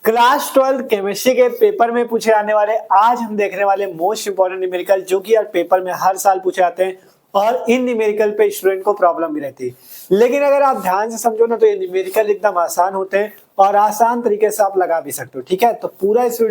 Class 12 chemistry के paper में पूछे जाने वाले आज हम देखने वाले मोस्ट इंपोर्टेंट न्यूमेरिकल जो कि यार पेपर में हर साल पूछे जाते हैं और इन न्यूमेरिकल पे स्टूडेंट को प्रॉब्लम भी रहती है। लेकिन अगर आप ध्यान से समझो ना तो ये न्यूमेरिकल एकदम आसान होते हैं और आसान तरीके से आप लगा भी सकते हो। ठीक है, तो पूरे इस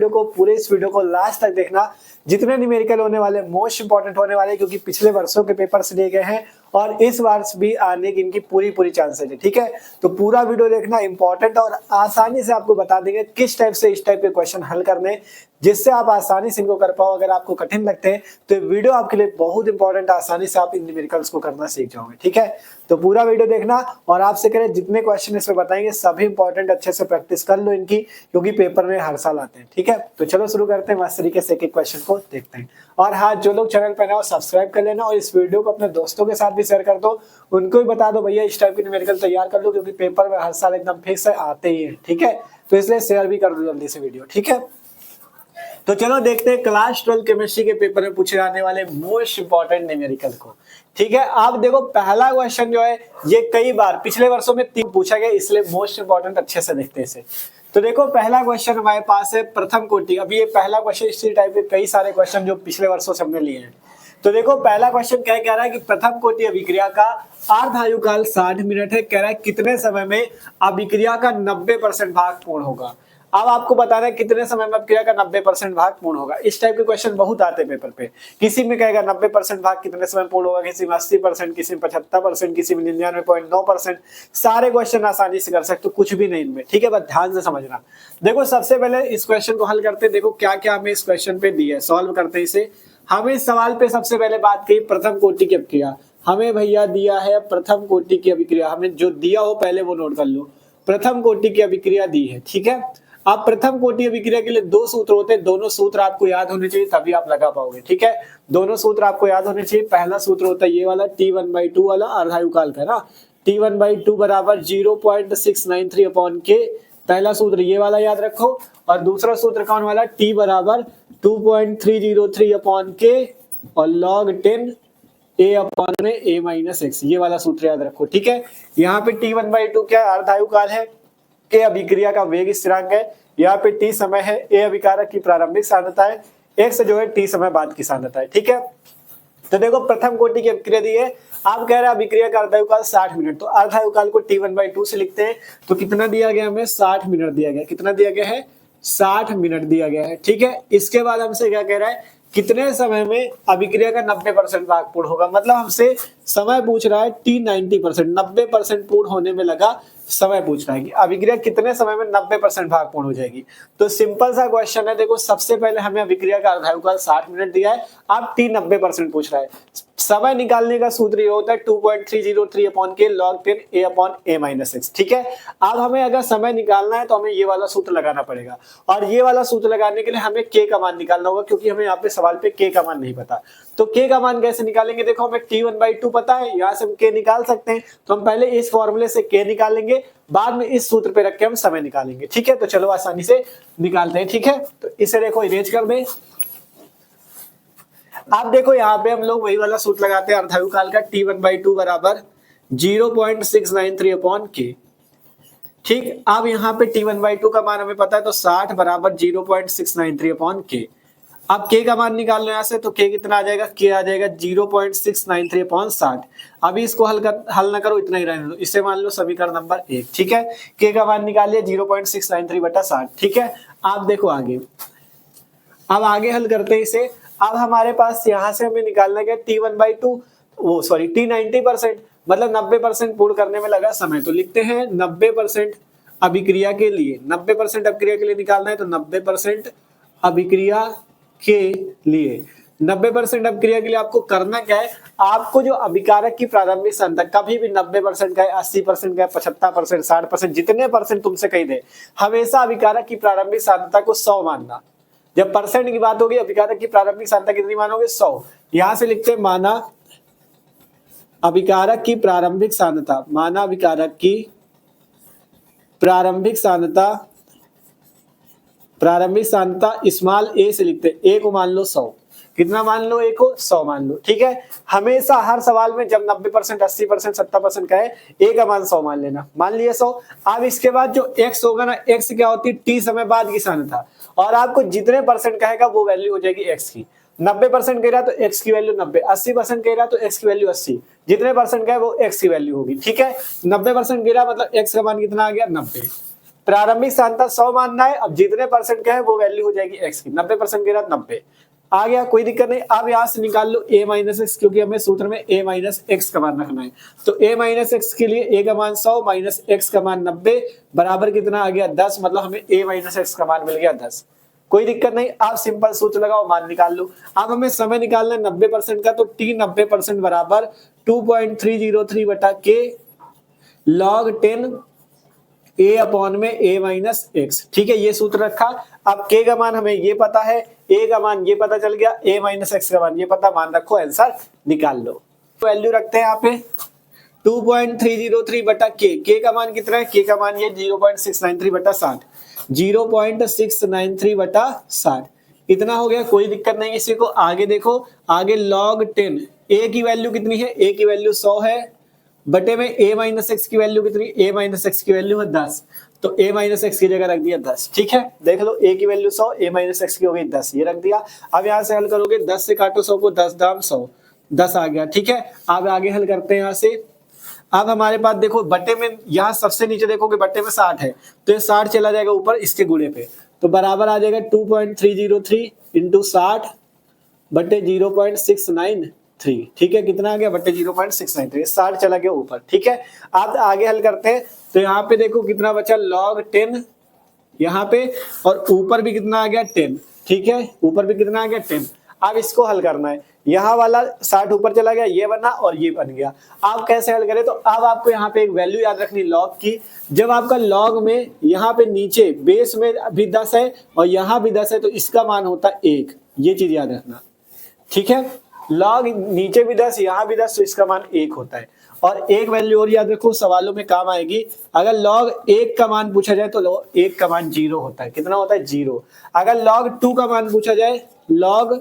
वीडियो को लास्ट तक देखना। जितने न्यूमेरिकल होने वाले मोस्ट इंपोर्टेंट होने वाले, क्योंकि पिछले वर्षों के पेपर से लिए गए हैं और इस वर्ष भी आने की इनकी पूरी चांसेस है। ठीक है, तो पूरा वीडियो देखना इंपॉर्टेंट और आसानी से आपको बता देंगे किस टाइप से इस टाइप के क्वेश्चन हल करने, जिससे आप आसानी से इनको कर पाओ। अगर आपको कठिन लगते हैं तो ये वीडियो आपके लिए बहुत इंपॉर्टेंट, आसानी से आप इन न्यूमेरिकल्स को करना सीख जाओगे। ठीक है, तो पूरा वीडियो देखना और आपसे करें जितने क्वेश्चन इसमें बताएंगे सभी इंपॉर्टेंट, अच्छे से प्रैक्टिस कर लो इनकी, क्योंकि पेपर में हर साल आते हैं। ठीक है, तो चलो शुरू करते हैं, मस्त तरीके से एक एक क्वेश्चन को देखते हैं। और हाँ, जो लोग चैनल पर नए हो सब्सक्राइब कर लेना और इस वीडियो को अपने दोस्तों के साथ भी शेयर कर दो, उनको भी बता दो भैया इस टाइप की न्यूमेरिकल तैयार कर लो, क्योंकि पेपर में हर साल एकदम फिक्स है, आते ही है। ठीक है, तो इसलिए शेयर भी कर दो जल्दी से वीडियो। ठीक है, तो चलो देखते हैं क्लास 12 केमिस्ट्री के पेपर में पूछे जाने वाले मोस्ट इंपोर्टेंट न्यूमेरिकल को। ठीक है, आप देखो पहला क्वेश्चन जो है ये कई बार पिछले वर्षों में 3 पूछा गया, इसलिए मोस्ट इंपोर्टेंट अच्छे से देखते हैं इसे। तो देखो पहला क्वेश्चन हमारे पास है प्रथम कोटि। अभी ये पहला क्वेश्चन इसी टाइप के कई सारे क्वेश्चन जो पिछले वर्षों से हमने लिए हैं। तो देखो पहला क्वेश्चन क्या कह रहा है कि प्रथम कोटि अभिक्रिया का अर्धायुकाल 60 मिनट है। कह रहा है कितने समय में अभिक्रिया का 90% भाग पूर्ण होगा। अब आपको बताना है कितने समय में अभिक्रिया का 90% भाग पूर्ण होगा। इस टाइप के क्वेश्चन बहुत आते हैं पेपर पे। किसी में कहेगा 90% भाग कितने समय पूर्ण होगा, किसी में 80%, किसी में 75%, किसी में 99.9%। सारे क्वेश्चन आसानी से कर सकते हो, कुछ भी नहीं इनमें। ठीक है, बस ध्यान से समझना। देखो सबसे पहले इस क्वेश्चन को हल करते हैं। देखो क्या क्या हमें इस क्वेश्चन पे दिया है, सॉल्व करते हैं इसे। हमें इस सवाल पे सबसे पहले बात की प्रथम कोटि की अभिक्रिया। हमें भैया दिया है प्रथम कोटि की अभिक्रिया। हमें जो दिया हो पहले वो नोट कर लो। प्रथम कोटि की अभिक्रिया दी है। ठीक है, अब प्रथम कोटि अभिक्रिया के लिए 2 सूत्र होते हैं। दोनों सूत्र आपको याद होने चाहिए, तभी आप लगा पाओगे। ठीक है, दोनों सूत्र आपको याद होने चाहिए। पहला सूत्र होता है ये वाला T1/2 वाला अर्धायुकाल का ना, T1/2 बराबर 0.693 अपॉन के। पहला सूत्र ये वाला याद रखो। और दूसरा सूत्र कौन वाला, T बराबर 2.303 अपॉन के और log 10 a अपॉन में a माइनस x, ये वाला सूत्र याद रखो। ठीक है, यहाँ पे T1/2 क्या अर्धायुकाल है, a अभिक्रिया का वेग स्थिरांक है, यहाँ पे t समय है, a अभिकारक की प्रारंभिक सांद्रता है, x जो है t समय बाद की सांद्रता है। ठीक है, तो देखो प्रथम कोटि की अभिक्रिया दी है। आप कह रहे हैं अभिक्रिया का अर्धायुकाल 60 मिनट, तो अर्धायुकाल को T1/2 से लिखते हैं। तो कितना दिया गया हमें, 60 मिनट दिया गया। कितना दिया गया है, 60 मिनट दिया गया है। ठीक है, इसके बाद हमसे क्या कह रहा है, कितने समय में अभिक्रिया का 90% भाग पूर्ण होगा। मतलब हमसे समय पूछ रहा है T90%, 90% पूर्ण होने में लगा समय पूछ रहा है कि अभिक्रिया कितने समय में 90% भाग पूर्ण हो जाएगी। तो सिंपल सा क्वेश्चन है। देखो सबसे पहले हमें अभिक्रिया का अर्धायुकाल 60 मिनट दिया है, अब T 90% पूछ रहा है। समय निकालने का सूत्र ये होता है 2.303 अपॉन के log 10 a upon a minus x। ठीक है, अब हमें अगर समय निकालना है तो हमें ये वाला सूत्र लगाना पड़ेगा, और ये वाला सूत्र लगाने के लिए हमें k का मान निकालना होगा, क्योंकि हमें यहाँ पे सवाल पे k का मान नहीं पता। तो k का मान कैसे निकालेंगे, देखो हमें T1/2 पता है, यहाँ से हम k निकाल सकते हैं। तो हम पहले इस फॉर्मूले से k निकालेंगे, बाद में इस सूत्र पे रख के हम समय निकालेंगे। ठीक है, तो चलो आसानी से निकालते हैं। ठीक है, तो इसे देखो इरेज कर दें। आप देखो यहाँ पे हम लोग वही वाला सूत्र लगाते हैं अर्धायुकाल का, T1/2 बराबर 0.693 अपॉन के। ठीक, अब यहाँ पे T1/2 का मान हमें पता है, तो 60 बराबर 0.693 अपॉन के। अब k का मान निकालना यहाँ से, तो k कितना आ जाएगा, k आ जाएगा 0.693 अपॉन 60। अभी इसको हल ना करो, इतना ही रहने दो, इसे मान लो समीकरण नंबर 1। ठीक है, k का मान निकालिए 0.693 बटा 60। ठीक है, आप देखो आगे, अब आगे हल करते हैं इसे। अब हमारे पास यहाँ से हमें निकालना क्या, T90%, मतलब 90% पूर्ण करने में लगा समय। तो लिखते हैं 90% अभिक्रिया के लिए, 90% अभिक्रिया के लिए निकालना है, तो 90% अभिक्रिया के लिए, 90% अभिक्रिया के लिए आपको करना क्या है, आपको जो अभिकारक की प्रारंभिक सांद्रता कभी भी 90% का है, 80% का है, 75%, 60%, जितने परसेंट तुमसे कही दे, हमेशा अभिकारक की प्रारंभिक सांद्रता को 100 मानना। जब परसेंट की बात होगी, अभिकारक की प्रारंभिक सांद्रता कितनी मानोगे, 100। यहां से लिखते हैं माना अभिकारक की प्रारंभिक सांद्रता, माना अभिकारक की प्रारंभिक सांद्रता स्मॉल a से लिखते हैं, a को मान लो 100, कितना मान लो, ए को 100 मान लो, ठीक है। हमेशा हर सवाल में जब 90%, 80%, 70% का है, ए का मान 100 मान लेना, मान लिया 100। अब इसके बाद जो x होगा ना, x क्या होती है, t समय बाद की सान्यता, और आपको जितने परसेंट कहेगा वो वैल्यू हो जाएगी x की। 90% कह रहा तो x की वैल्यू 90, 80% कह रहा तो x की वैल्यू 80, जितने परसेंट का है वो x की वैल्यू होगी, ठीक है। 90% कह रहा मतलब x का मान कितना आ गया, 90। प्रारंभिक सान्यता 100 मानना है, अब जितने परसेंट का है वो वैल्यू हो जाएगी x की। 90% कह रहा 90 आ गया, कोई दिक्कत नहीं। अब यहां से निकाल लो a माइनस एक्स, क्योंकि हमें सूत्र में a माइनस एक्स का मान रखना है। तो a माइनस एक्स के लिए a का मान 100 माइनस x का मान 90 बराबर कितना आ गया, 10। मतलब हमें a माइनस एक्स का मान मिल गया 10। कोई दिक्कत नहीं, आप सिंपल सूत्र लगाओ, मान निकाल लो। अब हमें समय निकालना है 90% का, तो t 90% बराबर 2.303 बटा k log 10 a अपॉन में a माइनस एक्स, ठीक है। ये सूत्र रखा। अब k का मान हमें ये पता है, a का मान ये पता चल गया, a माइनस एक्स का मान ये पता, मान रखो, आंसर निकाल लो। वैल्यू रखते हैं यहाँ पे 2.303 बटा k का मान कितना है, k का मान ये 0.693 बटा 60, 0.693 बटा 60 इतना हो गया। कोई दिक्कत नहीं, इसी को आगे देखो, आगे log 10 a की वैल्यू कितनी है, a की वैल्यू 100 है, बटे में a माइनस एक्स की वैल्यू कितनी, a माइनस एक्स की वैल्यू है 10, तो a माइनस एक्स की जगह रख दिया 10, ठीक है। देख लो a की वैल्यू 100, a माइनस एक्स की हो गई 10, ये रख दिया। अब यहाँ से हल करोगे, 10 से काटो 100 को, 10 दाम 100, 10 आ गया, ठीक है। अब आगे हल करते हैं यहाँ से। अब हमारे पास देखो बटे में, यहाँ सबसे नीचे देखोगे बटे में 60 है, तो ये 60 चला जाएगा ऊपर इसके गुणे पे, तो बराबर आ जाएगा 2.303 इंटू 60 बटे 0.693, ठीक है। कितना आ गया, बटे 0.693, 60 चला गया ऊपर, ठीक है। अब आगे हल करते हैं, तो यहाँ पे देखो कितना बचा, log 10 यहाँ पे, और ऊपर भी कितना आ गया 10, ठीक है, ऊपर भी कितना आ गया 10। अब इसको हल करना है, यहाँ वाला 60 ऊपर चला गया, ये बना और ये बन गया। आप कैसे हल करें, तो अब आपको यहाँ पे एक वैल्यू याद रखनी log की। जब आपका log में यहाँ पे नीचे बेस में भी 10 है और यहाँ भी 10 है, तो इसका मान होता है 1, ये चीज याद रखना, ठीक है। log नीचे भी 10 यहाँ भी 10, तो इसका मान 1 होता है। और एक वैल्यू और याद रखो, सवालों में काम आएगी, अगर log 1 का मान पूछा जाए तो log 1 का मान 0 होता है, कितना होता है 0। अगर log 2 का मान पूछा जाए, log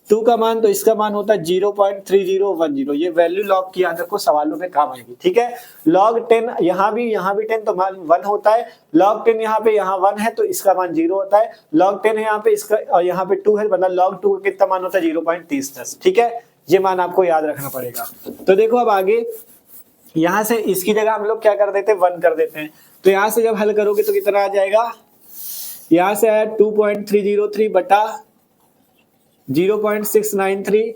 2 का मान, तो इसका मान होता है 0.3010, ये वैल्यू log की याद रखो, सवालों में काम आएगी, ठीक है। log 10 यहाँ भी 10, तो मान 1 होता है। log 10 यहाँ पे, यहाँ 1 है तो इसका मान 0 होता है। log 10 है यहाँ पे, इसका और यहाँ पे 2 है, मतलब log 2 का कितना मान होता है 0.3010, ठीक है। ये मान आपको याद रखना पड़ेगा। तो देखो अब आगे, यहाँ से इसकी जगह हम लोग क्या कर देते हैं, 1 कर देते हैं। तो यहाँ से जब हल करोगे तो कितना आ जाएगा, यहाँ से आया 2.303 बटा 0.693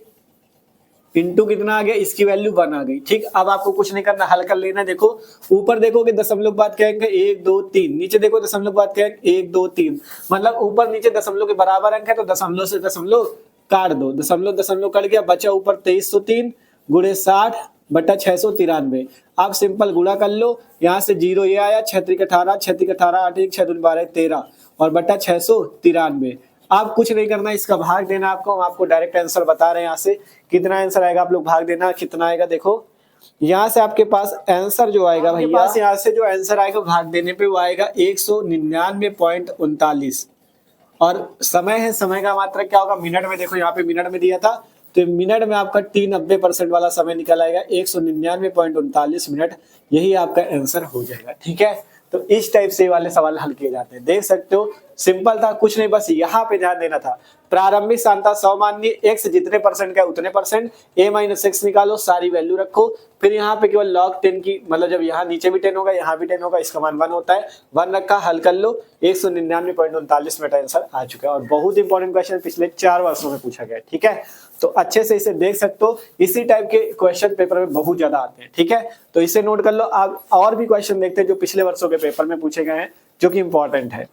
इंटू कितना आ गया, इसकी वैल्यू 1 आ गई, ठीक। अब आपको कुछ नहीं करना, हल कर लेना। देखो ऊपर देखोगे दशमलव बाद क्या आएंगे 1 2 3, नीचे देखो दशमलव बाद क्या है 1 2 3, मतलब ऊपर नीचे दशमलव के बराबर अंक है, तो दशमलव से दशमलव काट दो, दशमलव दशमलव कट गया, बचा ऊपर 2303 गुणे 60 बटा 693। आप सिंपल गुणा कर लो, यहाँ से 0 ये आया, 6 3 18, 6 3 18, 8 1 6 2 12 13 और बटा 693। आप कुछ नहीं करना, इसका भाग देना आपको, हम आपको डायरेक्ट आंसर बता रहे हैं। यहाँ से कितना आंसर आएगा, आप लोग भाग देना, कितना आएगा देखो। यहाँ से आपके पास आंसर जो आएगा भैया, यहाँ से जो आंसर आएगा भाग देने पे वो आएगा 199.39, और समय है, समय का मात्रा क्या होगा मिनट में, देखो यहाँ पे मिनट में दिया था, तो मिनट में आपका t 90% वाला समय निकल आएगा 199.39 मिनट, यही आपका आंसर हो जाएगा, ठीक है। तो इस टाइप से वाले सवाल हल किए जाते हैं, देख सकते हो, सिंपल था, कुछ नहीं, बस यहाँ पे ध्यान देना था। प्रारंभिक सान्यता 100 माननी, x जितने परसेंट का उतने परसेंट, a माइनस एक्स निकालो, सारी वैल्यू रखो, फिर यहाँ पे केवल log 10 की, मतलब जब यहाँ नीचे भी 10 होगा यहाँ भी 10 होगा, इसका मान 1 होता है, 1 रखा, हल कर लो, 199.39 मिनट आंसर आ चुका है। और बहुत इंपॉर्टेंट क्वेश्चन पिछले 4 वर्षों में पूछा गया, ठीक है। तो अच्छे से इसे देख सकते हो, इसी टाइप के क्वेश्चन पेपर में बहुत ज्यादा आते हैं, ठीक है। तो इसे नोट कर लो। आप और भी क्वेश्चन देखते हैं जो पिछले वर्षों के पेपर में पूछे गए हैं, जो कि इंपॉर्टेंट है,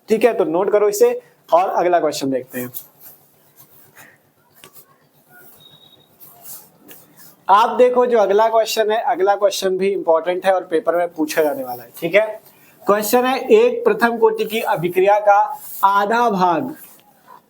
ठीक है। तो नोट करो इसे, और अगला क्वेश्चन देखते हैं। आप देखो जो अगला क्वेश्चन है, अगला क्वेश्चन भी इंपॉर्टेंट है और पेपर में पूछा जाने वाला है, ठीक है। क्वेश्चन है, एक प्रथम कोटि की अभिक्रिया का आधा भाग,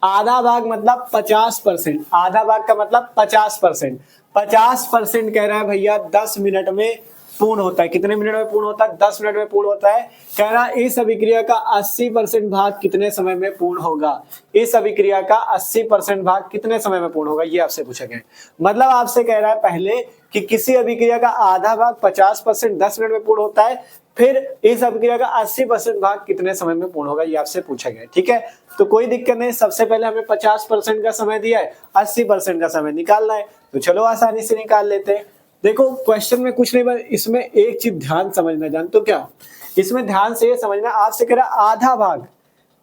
आधा भाग मतलब 50%, आधा भाग का मतलब 50%, 50% कह रहा है भैया 10 मिनट में पूर्ण होता है। कितने मिनट में पूर्ण होता है? 10 मिनट में पूर्ण होता है। कहना इस अभिक्रिया का 80% भाग कितने समय में पूर्ण होगा? इस अभिक्रिया का 80% भाग कितने समय में पूर्ण होगा, ये आपसे पूछा गया है। मतलब आपसे कह रहा है पहले कि किसी अभिक्रिया का आधा भाग 50% 10 मिनट में पूर्ण होता है, फिर इस अभिक्रिया का 80% भाग कितने समय में पूर्ण होगा, ये आपसे पूछा गया है। ठीक है, तो कोई दिक्कत नहीं। सबसे पहले हमें 50% का समय दिया है, 80% का समय निकालना है, तो चलो आसानी से निकाल लेते हैं। देखो क्वेश्चन में कुछ नहीं, बस इसमें एक चीज ध्यान समझना, जानते हो क्या? इसमें ध्यान से ये समझना, आपसे कह रहा आधा भाग,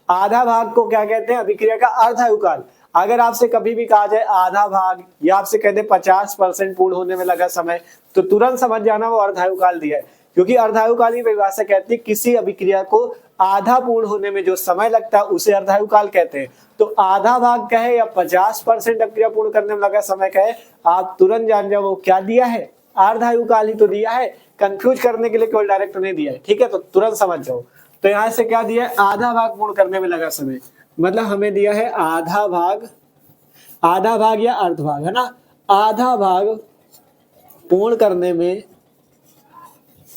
आधा भाग को क्या कहते हैं? अभिक्रिया का अर्धायुकाल। अगर आपसे कभी भी कहा जाए आधा भाग या आपसे कह दे 50% पूर्ण होने में लगा समय, तो तुरंत समझ जाना वो अर्धायुकाल दिया है, क्योंकि अर्धायुकाल की परिभाषा कहती है किसी अभिक्रिया को आधा पूर्ण होने में जो समय लगता है उसे अर्धायुकाल कहते हैं। तो आधा भाग कहे या 50% अभिक्रिया पूर्ण करने में लगा समय कहे, आप तुरंत जान जाओ वो क्या दिया है, अर्धायुकाल ही तो दिया है। कंफ्यूज करने के लिए केवल डायरेक्ट नहीं दिया है। ठीक है, तो तुरंत समझ जाओ। तो यहां से क्या दिया है? आधा भाग पूर्ण करने में लगा समय, मतलब हमें दिया है आधा भाग, आधा भाग या अर्ध भाग, है ना? आधा भाग पूर्ण करने में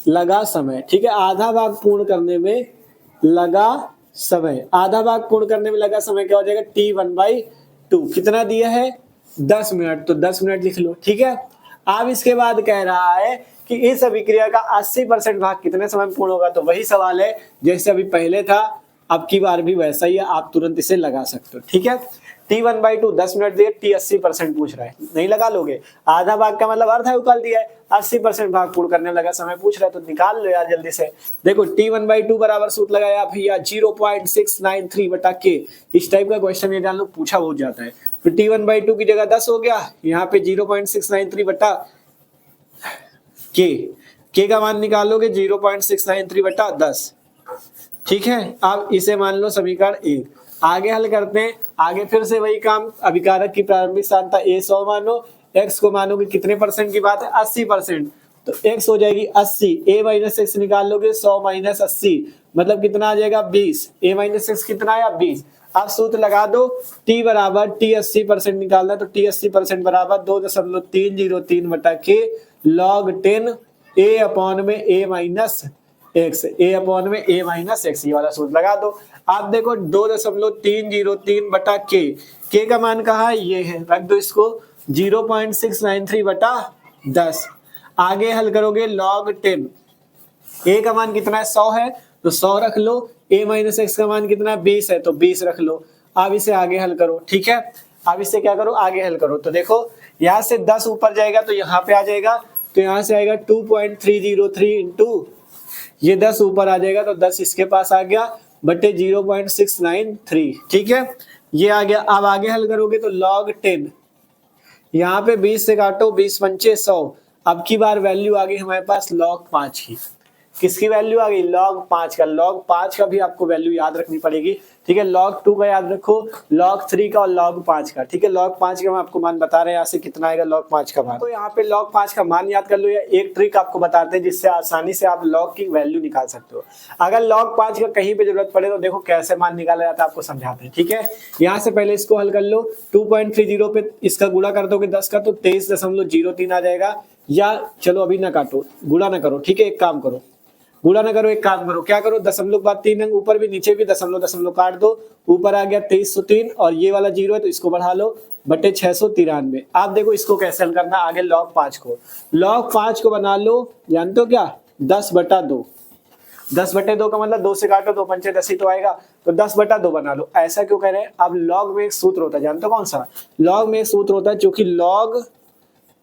लगा समय। ठीक है, आधा भाग पूर्ण करने में लगा समय, आधा भाग पूर्ण करने में लगा समय क्या हो जाएगा? T1/2। कितना दिया है? 10 मिनट, तो 10 मिनट लिख लो। ठीक है, अब इसके बाद कह रहा है कि इस अभिक्रिया का 80% भाग कितने समय में पूर्ण होगा? तो वही सवाल है जैसे अभी पहले था, अब की बार भी वैसा ही है, आप तुरंत इसे लगा सकते हो। ठीक है, T1/2 10 मिनट दिए, T 80% पूछ रहा है, नहीं लगा लोगे? आधा भाग का मतलब अर्धायुकाल दिया है, 80% भाग पूर्ण करने में लगा समय पूछ रहा है, तो निकाल लो यार जल्दी से। देखो T1/2 बराबर सूत्र लगाया भैया 0.693/K। इस टाइप का क्वेश्चन ये जान लो पूछा बहुत जाता है। तो T1/2 की जगह 10 हो गया, यहाँ पे 0.693/K का मान निकालोगे 0.693/10। ठीक है, अब इसे मान लो समीकरण 1। आगे हल करते हैं, आगे फिर से वही काम, अभिकारक की प्रारंभिक सांद्रता A 100 मानो, x को मानोगे कितने परसेंट की बात है? 80%। तो x हो जाएगी 80, a माइनस एक्स निकाल लोगे 100 माइनस 80, मतलब कितना आ जाएगा? 20। a माइनस एक्स कितना आया? 20। अब सूत्र लगा दो, t बराबर t 80% निकालना, तो t 80% बराबर 2.303/K log 10 a अपॉन में a minus x, a upon में a माइनस एक्स, ये वाला सूत्र लगा दो। आप देखो 2.303/K, K का मान कहा है? ये है, रख दो इसको 0.693/10। आगे हल करोगे log 10, a का मान कितना है? 100 है, तो 100 रख लो। a माइनस एक्स का मान कितना है? 20 है, तो 20 रख लो। अब इसे आगे हल करो। ठीक है, अब इसे क्या करो? आगे हल करो। तो देखो यहाँ से 10 ऊपर जाएगा तो यहाँ पे आ जाएगा, तो यहाँ से आएगा 2.303 इंटू ये 10 ऊपर आ जाएगा, तो 10 इसके पास आ गया बटे 0.693। ठीक है, ये आ गया। अब आगे हल करोगे तो log 10, यहाँ पे 20 से काटो, 20 पंचे 100। अब की बार वैल्यू आ गई हमारे पास log 5 की। किसकी वैल्यू आ गई? log 5 का। log 5 का भी आपको वैल्यू याद रखनी पड़ेगी। ठीक है, log 2 का याद रखो, log 3 का और log 5 का। ठीक है, log 5 का हम आपको मान बता रहे हैं, यहाँ से कितना आएगा log 5 का मान। तो यहाँ पे log 5 का मान याद कर लो, या एक ट्रिक आपको बताते हैं जिससे आसानी से आप log की वैल्यू निकाल सकते हो। अगर log 5 का कहीं पे जरूरत पड़े तो देखो कैसे मान निकाला जाता है, आपको समझाते हैं। ठीक है, यहाँ से पहले इसको हल कर लो, 2.30 पे इसका गुणा कर दोगे 10 का, तो 23.03 आ जाएगा। या चलो अभी ना काटो, गुणा ना करो। ठीक है, एक काम करो, गुणा ना करो, एक काम करो, क्या करो? दशमलव के बाद 3 अंक ऊपर भी नीचे भी दशमलव दशमलव काट दो, ऊपर आ गया 2303 और ये वाला 0 है तो इसको बढ़ा लो बटे 693। आप देखो इसको कैसे हल करना आगे। log 5 को, log 5 को बना लो, जानते हो क्या? 10/2। 10/2 का मतलब 2 से काटो, 2 पंचे 10 ही तो आएगा, तो 10/2 बना लो। ऐसा क्यों कह रहे हैं? अब log में एक सूत्र होता है, जानते हो कौन सा? log में एक सूत्र होता है, क्योंकि log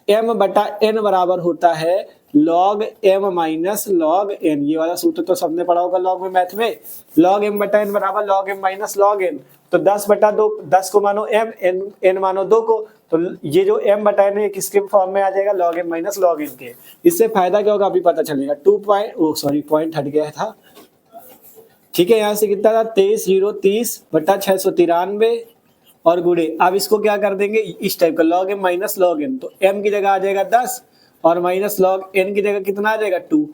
m/n बराबर होता है log m minus log n। ये वाला सूत्र तो सबने पढ़ा होगा log में, मैथ में। log m/n बराबर log m minus log n। तो 10/2, 10 को मानो m, n मानो 2 को, तो ये जो m/n है किसके फॉर्म में आ जाएगा? log m minus log n के। इससे फायदा क्या होगा अभी पता चलेगा। पॉइंट हट गया था। ठीक है, यहाँ से कितना था? 23,030/693 और गुणे। अब इसको क्या कर देंगे? इस टाइप का log m minus log n, तो m की जगह आ जाएगा 10 और माइनस log n की जगह कितना आ जाएगा? 2।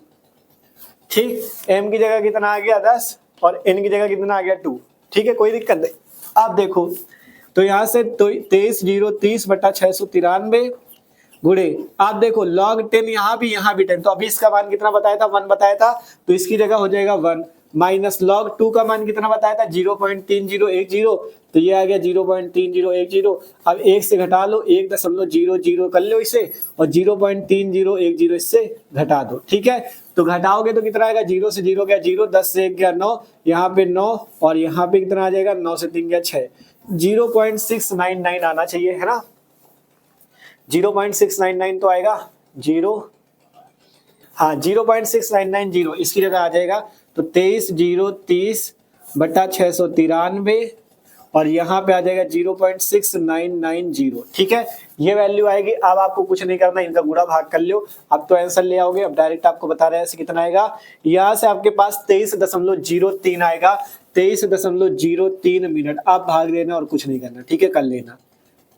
ठीक, m की जगह कितना आ गया? 10 और n की जगह कितना आ गया? 2। ठीक है, कोई दिक्कत नहीं। अब देखो, तो यहाँ से 23,030/693 गुणे, आप देखो log 10 यहाँ भी 10, तो अभी इसका मान कितना बताया था, 1 बताया था, तो इसकी जगह हो जाएगा 1 माइनस log 2 का मान कितना बताया था, 0.3010, तो ये आ गया 0.3010। अब 1 से घटा लो, 1.00 कर लो इसे, और 0.3010 इससे घटा दो, ठीक है। तो घटाओगे तो कितना आएगा, 0 से 0 गया 0, 10 से 1 गया 9, यहाँ पे 9, और यहाँ पे कितना आ जाएगा, 9 से 3 गया 6, 0.699 आना चाहिए, है ना। 0.699 तो आएगा 0.6990, इसकी जगह आ जाएगा, तो 23 बटा 693, और यहाँ पे आ जाएगा 0.6990, ठीक है। ये वैल्यू आएगी। अब आपको कुछ नहीं करना, इनका गुणा भाग कर लो, अब तो आंसर ले आओगे। अब डायरेक्ट आपको बता रहे हैं ऐसे कितना आएगा, यहाँ से आपके पास 23.03 आएगा, 23.03 मिनट। आप भाग देना और कुछ नहीं करना, ठीक है, कर लेना।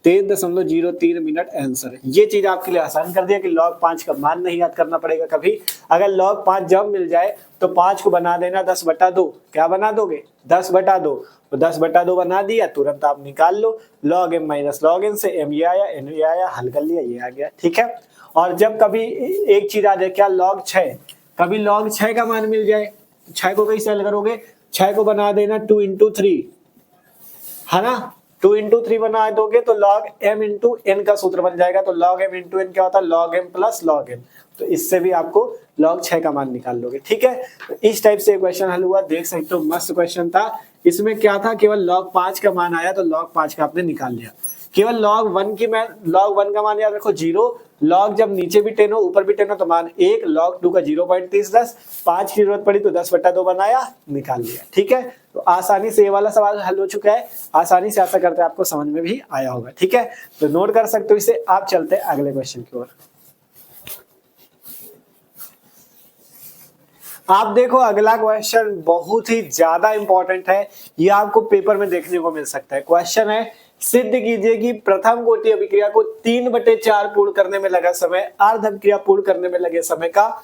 23.03 मिनट आंसर है। ये चीज आपके लिए आसान कर दिया कि log 5 का मान नहीं याद करना पड़ेगा कभी। अगर log 5 जब मिल जाए तो 5 को बना देना 10/2। क्या बना दोगे, 10/2, तो 10/2 बना दिया, तुरंत आप निकाल लो। log m minus log n से m ये आया, n ये आया, हल कर लिया, ये आ गया, ठीक है। और जब कभी एक चीज आ जाए, क्या, log 6, कभी log 6 का मान मिल जाए, 6 को कैसे हल करोगे, 6 को बना देना 2 into 3, है ना। 2 into 3 बना दोगे तो log m into n का सूत्र बन जाएगा। तो log m into n क्या होता है, log m plus log n। तो इससे भी आपको log 6 का मान निकाल लोगे, ठीक है। तो इस टाइप से क्वेश्चन हल हुआ, देख सकते हो, मस्त क्वेश्चन था। इसमें क्या था, केवल log 5 का मान आया तो log 5 का आपने निकाल लिया। केवल log 1 का मान याद रखो 0, log जब नीचे भी 10 हो ऊपर भी 10 हो तो मान 1, log 2 का 0.3010, 5 की जरूरत पड़ी तो 10/2 बनाया, निकाल लिया, ठीक है। तो आसानी से ये वाला सवाल हल हो चुका है। आसानी से आशा करते हैं आपको समझ में भी आया होगा, ठीक है। तो नोट कर सकते हो इसे। आप चलते हैं अगले क्वेश्चन की ओर। आप देखो अगला क्वेश्चन बहुत ही ज्यादा इंपॉर्टेंट है, ये आपको पेपर में देखने को मिल सकता है। क्वेश्चन है, सिद्ध कीजिए कि प्रथम कोटि अभिक्रिया को 3/4 पूर्ण करने में लगा समय अर्ध अभिक्रिया पूर्ण करने में लगे समय का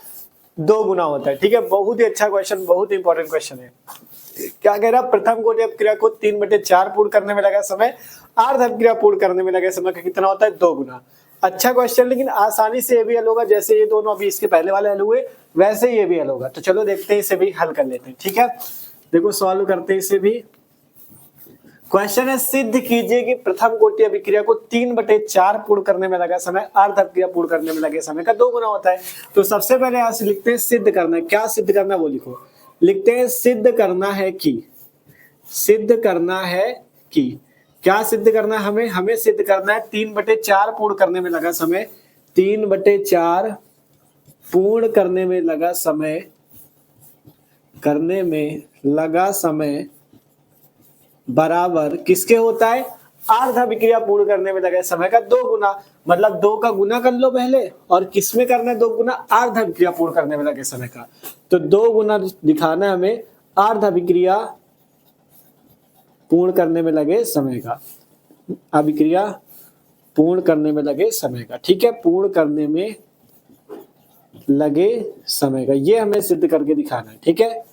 2 गुना होता है, ठीक है। बहुत ही अच्छा क्वेश्चन, बहुत ही इंपॉर्टेंट क्वेश्चन है। क्या कह रहा, प्रथम कोटि अभिक्रिया को 3/4 पूर्ण करने में लगा समय अर्ध अभिक्रिया पूर्ण करने में लगे समय का कितना होता है, 2 गुना। अच्छा क्वेश्चन, लेकिन आसानी से ये भी हल होगा। जैसे ये दोनों अभी इसके पहले वाले हल हुए वैसे ये भी हल होगा। तो चलो देखते हैं, इसे भी हल कर लेते हैं, ठीक है। देखो सॉल्व करते हैं इसे भी। क्वेश्चन है, सिद्ध कीजिए कि प्रथम कोटि अभिक्रिया को 3/4 पूर्ण करने में लगा समय अर्ध अभिक्रिया पूर्ण करने में लगे समय का 2 गुना होता है। तो सबसे पहले यहां से लिखते हैं सिद्ध करना है। क्या सिद्ध करना है वो लिखो, लिखते हैं सिद्ध करना है कि, सिद्ध करना है कि, क्या सिद्ध करना है हमें सिद्ध करना है 3/4 पूर्ण करने में लगा समय, 3/4 पूर्ण करने में लगा समय, करने में लगा समय बराबर किसके होता है, अर्ध अभिक्रिया पूर्ण करने में लगे समय का 2 गुना। मतलब 2 का गुना कर लो पहले, और किसमें करना है 2 गुना, अर्ध अभिक्रिया पूर्ण करने में लगे समय का। तो 2 गुना दिखाना है हमें अर्ध अभिक्रिया पूर्ण करने में लगे समय का, अभिक्रिया पूर्ण करने में लगे समय का, ठीक है, पूर्ण करने में लगे समय का। ये हमें सिद्ध करके दिखाना है, ठीक है।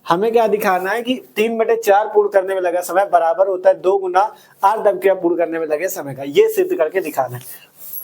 हमें क्या दिखाना है कि 3/4 पूर्ण करने में लगा समय बराबर होता है 2 गुना अर्ध अभिक्रिया पूर्ण करने में लगे समय का। ये सिद्ध करके दिखाना है।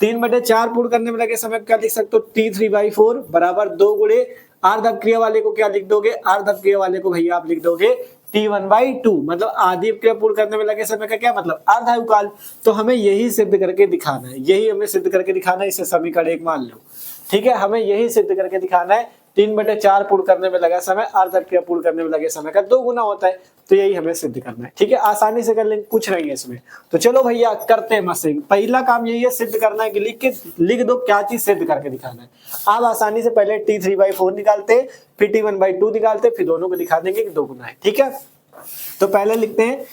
3/4 पूर्ण करने में लगे समय क्या लिख सकते हो, T3/4 बराबर 2 गुणे अर्ध अभिक्रिया वाले को क्या लिख दोगे, अर्ध अभिक्रिया वाले को भैया आप लिख दोगे T1/2, मतलब आधी अभिक्रिया पूर्ण करने में लगे समय का क्या मतलब, अर्ध आयुकाल। तो हमें यही सिद्ध करके दिखाना है, यही हमें सिद्ध करके दिखाना है। इसे समीकरण 1 मान लो, ठीक है। हमें यही सिद्ध करके दिखाना है 3/4 पूर्ण करने में लगा समय अर्ध अभिक्रिया पूर्ण करने में लगे समय का 2 गुना होता है। तो यही हमें सिद्ध करना है, ठीक है। आसानी से कर लेंगे, कुछ नहीं है इसमें। तो चलो भैया करते हैं मशीन। पहला काम यही है, सिद्ध करना है कि लिख दो क्या चीज सिद्ध करके दिखाना है। आप आसानी से पहले T3/4 निकालते, फिर T1/2 निकालते, फिर दोनों को दिखा देंगे कि 2 गुना है, ठीक है। तो पहले लिखते हैं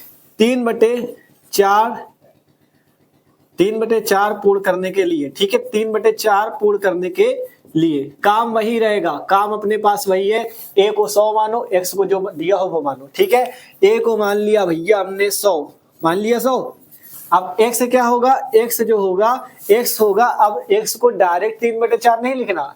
3/4 पूर्ण करने के लिए, ठीक है, 3/4 पूर्ण करने के लिए काम वही रहेगा, काम अपने पास वही है। a को 100 मानो, x को जो दिया हो वो मानो, ठीक है। a को मान लिया भैया हमने 100, मान लिया 100। अब x क्या होगा, x जो होगा, x होगा, अब x को डायरेक्ट 3/4 नहीं लिखना।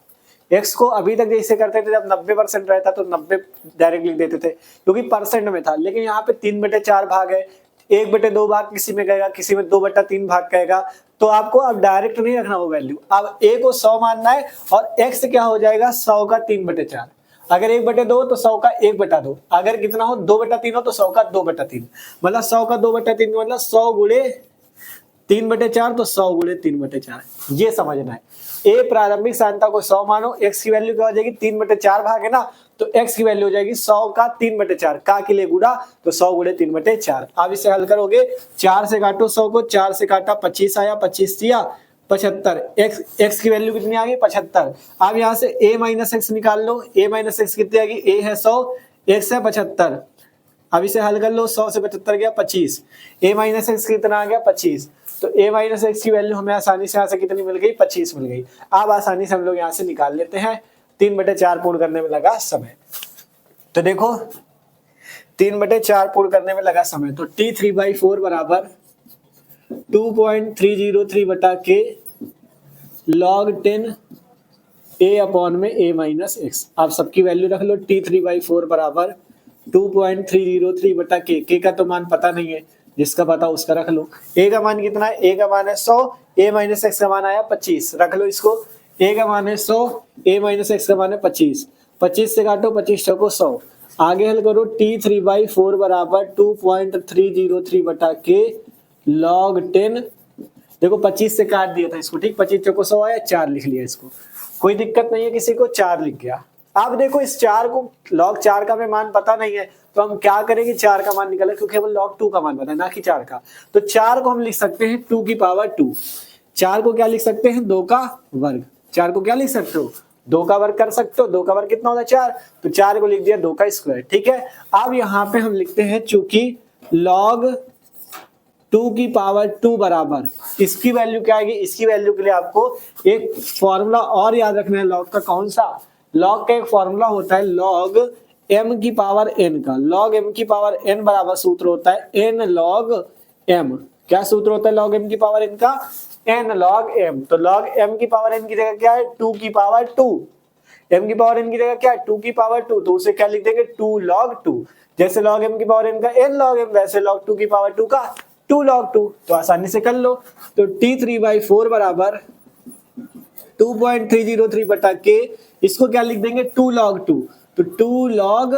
x को अभी तक जैसे करते थे, जब 90% रहता तो 90 डायरेक्ट लिख देते थे क्योंकि परसेंट में था। लेकिन यहाँ पे 3/4 भाग है, 1/2 भाग किसी में कहेगा, किसी में 2/3 भाग कहेगा। तो आपको अब डायरेक्ट नहीं रखना वो वैल्यू, अब a को 100 मानना है और x क्या हो जाएगा 100 का 3/4। अगर 1/2 तो 100 का 1/2, अगर कितना हो 2/3 हो तो 100 का 2/3, मतलब 100 का 2/3 मतलब 100 गुणे 3/4 तो 100 गुणे 3/4, ये समझना है। ए प्रारंभिक सांद्रता को 100 मानो, x की वैल्यू क्या हो जाएगी 3/4 भाग है ना, तो x की वैल्यू हो जाएगी 100 का 3/4, का के लिए गुणा तो 100 गुणे 3/4। अब इसे हल करोगे, 4 से काटो 100 को, 4 से काटा 25 आया, 25 दिया 75, x की वैल्यू कितनी आ गई 75। अब यहाँ से a माइनस एक्स निकाल लो, a माइनस एक्स कितनी आ गई, a है 100, x है 75। अब इसे हल कर लो, 100 से 75 गया 25, a माइनस एक्स कितना आ गया 25, तो a माइनस एक्स की वैल्यू हमें आसानी से यहाँ से कितनी मिल गई 25 मिल गई। अब आसानी से हम लोग यहाँ से निकाल लेते हैं, 3/4 पूर्ण करने में लगा समय। तो देखो 3/4 पूर्ण करने में लगा समय, तो T3/4 बराबर 2.303 बटा के log 10 a अपॉन में a माइनस एक्स। आप सबकी वैल्यू रख लो, T3/4 बराबर 2.303 बटा के का तो मान पता नहीं है, जिसका पता उसका रख लो। a का मान कितना है, a का मान है 100, a माइनस एक्स का मान आया 25, रख लो इसको, a का मान है 100, a माइनस एक्स का मान है 25, 25 से काटो 25 को 100, आगे हल करो, T3/4 बराबर 2.303 बटा के log 10, देखो 25 से काट दिया था इसको, ठीक, 25 चौको 100 आया, 4 लिख लिया इसको, कोई दिक्कत नहीं है किसी को, 4 लिख गया। अब देखो इस 4 को log 4 का हमें मान पता नहीं है, तो हम क्या करेंगे 4 का मान निकालें, क्योंकि केवल log 2 का मान पता है ना कि 4 का, तो 4 को हम लिख सकते हैं 2 की पावर 2, 4 को क्या लिख सकते हैं 2 का वर्ग, 4 को क्या लिख सकते हो 2 का वर्ग कर सकते हो, 2 का वर्ग कितना होता है 4, तो 4 को लिख दिया 2 का स्क्वायर, ठीक है। अब यहाँ पे हम लिखते हैं चूंकि log 2 की पावर 2 बराबर, इसकी वैल्यू क्या आएगी, इसकी वैल्यू के लिए आपको एक फॉर्मूला और याद रखना है, लॉग का कौन सा, लॉग का एक फॉर्मूला होता है log m की पावर n का, log m की पावर n बराबर सूत्र होता है n log m, क्या सूत्र होता है log m की पावर n का, n log m, तो log m की पावर n की जगह क्या है 2 की पावर 2, m की पावर n की जगह क्या है 2 की पावर 2, तो उसे क्या लिख देंगे 2 log 2, जैसे log m की पावर n का n log m, वैसे log 2 की पावर 2 का 2 log 2, तो आसानी से कर लो, तो T3/4 बराबर 2.303 बटा के, इसको क्या लिख देंगे 2 log 2, तो 2 log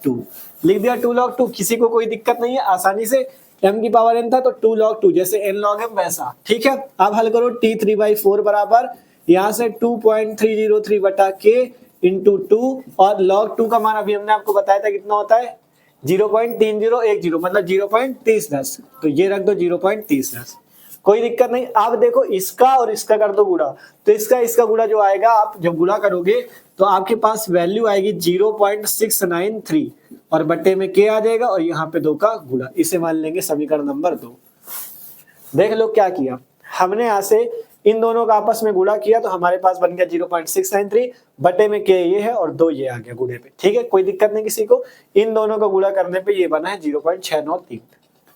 2 लिख दिया, 2 log 2, किसी को कोई दिक्कत नहीं है, आसानी से m की पावर n था तो 2 log 2, जैसे n log m वैसा, ठीक है। अब हल करो, T3/4 बराबर यहाँ से 2.303 बटा के इंटू 2, और log 2 का मान अभी हमने आपको बताया था कितना होता है 0.3010, मतलब 0.3010, तो ये रख दो 0.3010, कोई दिक्कत नहीं। अब देखो इसका और इसका कर दो गुणा, तो इसका गुणा जो आएगा, आप जब गुणा करोगे तो आपके पास वैल्यू आएगी 0.693 और बट्टे में के आ जाएगा और यहाँ पे 2 का गुणा, इसे मान लेंगे समीकरण नंबर 2। देख लो क्या किया हमने, यहाँ से इन दोनों का आपस में गुणा किया तो हमारे पास बन गया 0.693, बटे में के ये है और 2 ये आ गया गुणे पे, ठीक है, कोई दिक्कत नहीं किसी को। इन दोनों का गुणा करने पे ये बना है 0.693,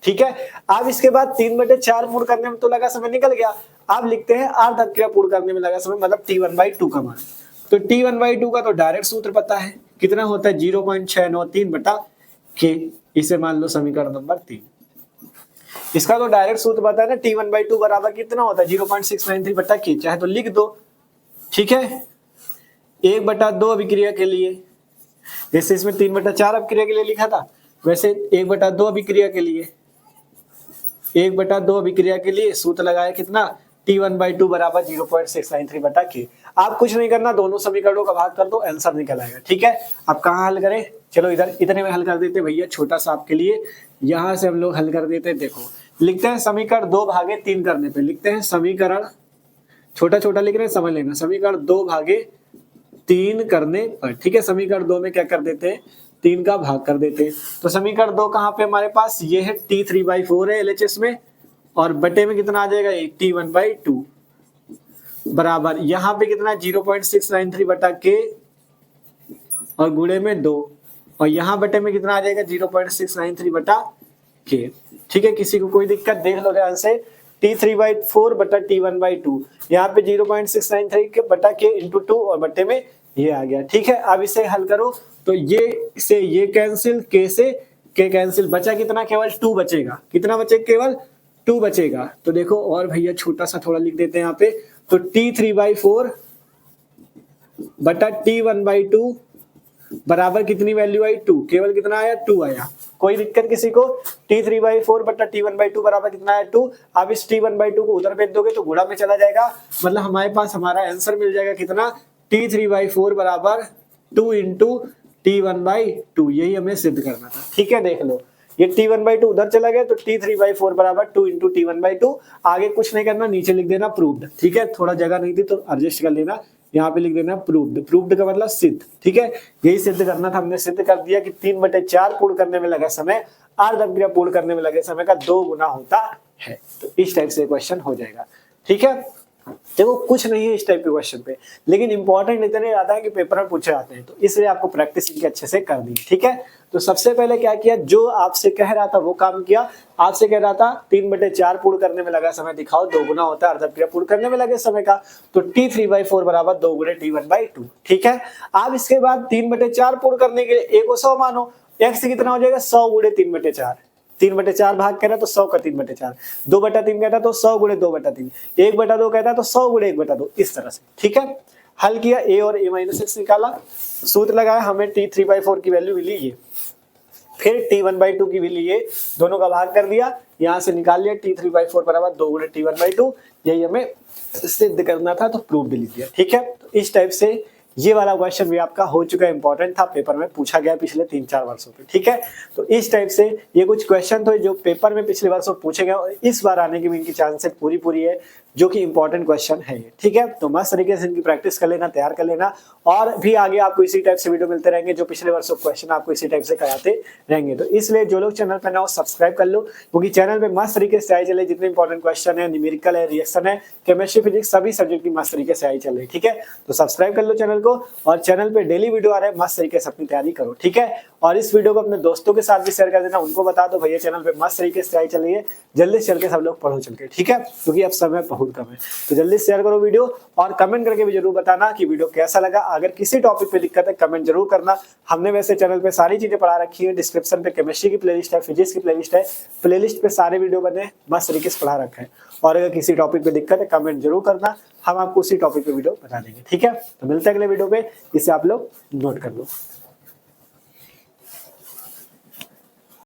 ठीक है। अब इसके बाद 3/4 पूर्ण करने में तो लगा समय निकल गया, अब लिखते हैं अर्ध अपक्रिया पूर्ण करने में लगा समय, मतलब T1/2 का मान, तो T1/2 का तो डायरेक्ट सूत्र पता है, कितना होता है 0.693 बटा के, इसे मान लो समीकरण नंबर 3। इसका तो डायरेक्ट सूत्र पता है ना, T1/2 बराबर कितना होता है 0.693 बटा के, चाहे तो लिख दो, ठीक है, 1/2 अभिक्रिया के लिए, जैसे इसमें 3/4 अभिक्रिया के लिए लिखा था, वैसे 1/2 अभिक्रिया के लिए, 1/2 अभिक्रिया के लिए सूत्र लगाया कितना T1/2 बराबर 0.693 बटा के। आप कुछ नहीं करना, दोनों समीकरणों का भाग कर दो, आंसर निकल आएगा, ठीक है। अब कहाँ हल करें, चलो इधर इतने में हल कर देते भैया, छोटा सा आपके लिए, यहां से हम लोग हल कर देते। देखो लिखते हैं समीकरण 2/3 करने पे, लिखते हैं समीकरण, छोटा छोटा लिख रहे हैं समझ लेना, समीकरण 2/3 करने पर, ठीक है, समीकरण 2 में क्या कर देते हैं 3 का भाग कर देते हैं, तो समीकरण 2 कहाँ पे हमारे पास, ये है T3/4 है LHS में, और बटे में कितना आ जाएगा T1/2 बराबर, यहाँ पे कितना 0.693 बटा के और गुणे में 2, और यहाँ बटे में कितना आ जाएगा 0.693 बटा के, ठीक है, किसी को कोई दिक्कत, देख लो ध्यान से, T3/4 बटा T1/2, यहाँ पे 0.693 के बटा के इंटू 2 और बटे में ये आ गया, ठीक है। अब इसे हल करो तो ये से ये कैंसिल, के से के कैंसिल, बचा कितना केवल 2 बचेगा, कितना बचेगा केवल 2 बचेगा। तो देखो और भैया छोटा सा थोड़ा लिख देते हैं यहाँ पे, तो T3/4 बटा T1/2 बराबर कितनी वैल्यू आई 2, केवल कितना आया 2 आया। कोई दिक्कत किसी को? T3/4 बटा T1/2 बराबर कितना आया 2। अब इस T1/2 को उधर भेज दोगे तो गुणा में चला जाएगा, मतलब हमारे पास हमारा आंसर मिल जाएगा कितना, T3/4 बराबर 2 इंटू T1/2। यही हमें सिद्ध करना था। ठीक है, देख लो ये T1/2 उधर चला गया तो T3/4 बराबर 2 इंटू T1/2। आगे कुछ नहीं करना, नीचे लिख देना प्रूव्ड। ठीक है, थोड़ा जगह नहीं थी तो एडजस्ट कर लेना, यहाँ पे लिख देना प्रूव्ड। प्रूव्ड का मतलब सिद्ध। ठीक है, यही सिद्ध करना था, हमने सिद्ध कर दिया कि 3/4 पूर्ण करने में लगा समय अर्ध अभिक्रिया पूर्ण करने में लगे समय का 2 गुना होता है। तो इस टाइप से क्वेश्चन हो जाएगा। ठीक है, देखो कुछ नहीं है इस टाइप के क्वेश्चन पे, लेकिन इंपॉर्टेंट इतने आता है कि पेपर में पूछे जाते हैं, तो इसलिए आपको प्रैक्टिस इनके अच्छे से कर दी। ठीक है, तो सबसे पहले क्या किया, जो आपसे कह रहा था वो काम किया। आपसे कह रहा था 3/4 पूर्ण करने में लगा समय दिखाओ, 2 गुना होता है अर्धक्रिया पूर्ण करने में लगे समय का, तो T3/4 बराबर 2 गुणे T1/2। ठीक है, अब इसके बाद 3/4 पूर्ण करने के लिए a को 100 मानो, x कितना हो जाएगा 100 गुणे 3/4। 3/4 भाग कह रहा तो 100 का 3/4, 2/3 कहता तो 100 गुणे 2/3, 1/2 कहता तो 100 गुणे 1/2, इस तरह से। ठीक है, हल किया, a और a-x निकाला, सूत्र लगाया, हमें T3/4 की वैल्यू मिली ये, फिर T1/2 की मिली ये, दोनों का भाग कर दिया, यहां से निकाल लिया T3/4 बराबर 2 गुणे T1/2। यही हमें सिद्ध करना था, तो प्रूफ भी लिख दिया। ठीक है, तो इस टाइप से ये वाला क्वेश्चन भी आपका हो चुका है, इंपॉर्टेंट था, पेपर में पूछा गया पिछले 3-4 वर्षों पे। ठीक है, तो इस टाइप से ये कुछ क्वेश्चन थे जो पेपर में पिछले वर्षों पूछे गए और इस बार आने की भी इनकी चांसेस पूरी है, जो कि इंपॉर्टेंट क्वेश्चन है ये। ठीक है, तो मस्त तरीके से इनकी प्रैक्टिस कर लेना, तैयार कर लेना, और भी आगे आपको इसी टाइप से वीडियो मिलते रहेंगे जो पिछले वर्षों क्वेश्चन आपको इसी टाइप से कराते रहेंगे। तो इसलिए जो लोग चैनल पर ना हो सब्सक्राइब कर लो, क्योंकि चैनल पे मस्त तरीके से आई चले, जितने इंपॉर्टेंट क्वेश्चन है, न्यूमेरिकल है, रिएक्शन है, केमिस्ट्री, फिजिक्स, सभी सब्जेक्ट की मस्त तरीके से आई चल रही। ठीक है, तो सब्सक्राइब कर लो चैनल को, और चैनल पे डेली वीडियो आ रहे हैं, मस्त तरीके से अपनी तैयारी करो। ठीक है, और इस वीडियो को अपने दोस्तों के साथ भी शेयर कर देना, उनको बता दो भैया चैनल पे मस्त तरीके से तैयारी चल रही है, जल्दी से चल के सब लोग पढ़ो चल के। ठीक है, क्योंकि अब समय बहुत कम है, तो जल्दी शेयर करो वीडियो, और कमेंट करके भी जरूर बताना कि वीडियो कैसा लगा। अगर किसी टॉपिक पे दिक्कत है कमेंट जरूर करना। हमने वैसे चैनल पे सारी चीजें पढ़ा रखी है, डिस्क्रिप्शन पे केमिस्ट्री की प्लेलिस्ट है, फिजिक्स की प्लेलिस्ट है, प्लेलिस्ट पे सारे वीडियो बने मस्त तरीके से पढ़ा रखा है। और अगर किसी टॉपिक पे दिक्कत है कमेंट जरूर करना, हम आपको उसी टॉपिक पे वीडियो बता देंगे। ठीक है, तो मिलते हैं अगले वीडियो पे, इसे आप लोग नोट कर लो।